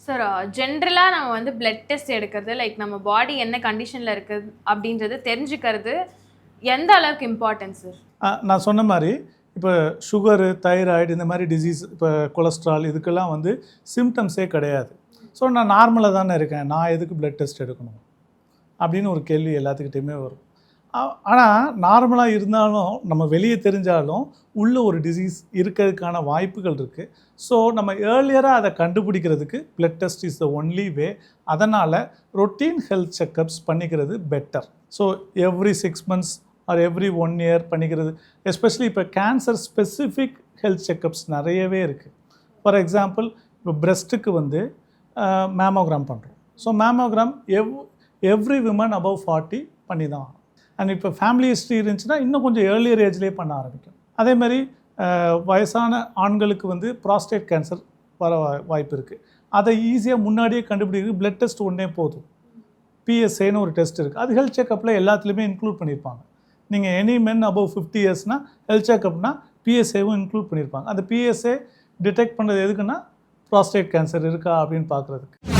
Sir ஜென்ரலாக நம்ம வந்து பிளட் டெஸ்ட் எடுக்கிறது லைக் நம்ம பாடி என்ன கண்டிஷனில் இருக்குது அப்படின்றது தெரிஞ்சுக்கிறது எந்த அளவுக்கு இம்பார்ட்டன்ஸ் சார்? நான் சொன்ன மாதிரி இப்போ சுகரு, தைராய்டு இந்த மாதிரி டிசீஸ், இப்போ கொலஸ்ட்ரால் இதுக்கெல்லாம் வந்து சிம்டம்ஸே கிடையாது. ஸோ நான் நார்மலாக தானே இருக்கேன், நான் எதுக்கு பிளட் டெஸ்ட் எடுக்கணும் அப்படின்னு ஒரு கேள்வி எல்லாத்துக்கிட்டையுமே வரும். ஆனால் நார்மலாக இருந்தாலும் நம்ம வெளியே தெரிஞ்சாலும் உள்ள ஒரு டிசீஸ் இருக்கிறதுக்கான வாய்ப்புகள் இருக்குது. ஸோ நம்ம ஏர்லியராக அதை கண்டுபிடிக்கிறதுக்கு blood test is the only way. அதனால் ரொட்டீன் ஹெல்த் செக்கப்ஸ் பண்ணிக்கிறது better. So every 6 months or every 1 year பண்ணிக்கிறது. எஸ்பெஷலி இப்போ கேன்சர் ஸ்பெசிஃபிக் ஹெல்த் செக்கப்ஸ் நிறையவே இருக்குது. ஃபார் எக்ஸாம்பிள் இப்போ பிரெஸ்ட்டுக்கு வந்து மேமோகிராம் பண்ணுறோம். So mammogram every women above 40 பண்ணி தான். அண்ட் இப்போ ஃபேமிலி ஹிஸ்ட்ரி இருந்துச்சுன்னா இன்னும் கொஞ்சம் ஏர்லியர் ஏஜ்லேயே பண்ண ஆரம்பிக்கும். அதேமாதிரி வயசான ஆண்களுக்கு வந்து ப்ராஸ்டேட் கேன்சர் வர வாய்ப்பு இருக்குது. அதை ஈஸியாக முன்னாடியே கண்டுபிடிக்கிறது பிளட் டெஸ்ட் ஒன்றே போதும். பிஎஸ்ஏன்னு ஒரு டெஸ்ட் இருக்குது. அது ஹெல்த் செக்கப்பில் எல்லாத்துலேயுமே இன்க்ளூட் பண்ணியிருப்பாங்க. நீங்கள் எனி மென் above 50 yearsனால் ஹெல்த் செக்கப்னா பிஎஸ்ஏவும் இன்க்ளூட் பண்ணியிருப்பாங்க. அந்த பிஎஸ்ஏ டிடெக்ட் பண்ணுறது எதுக்குன்னா ப்ராஸ்டேட் கேன்சர் இருக்கா அப்படின்னு பார்க்குறதுக்கு.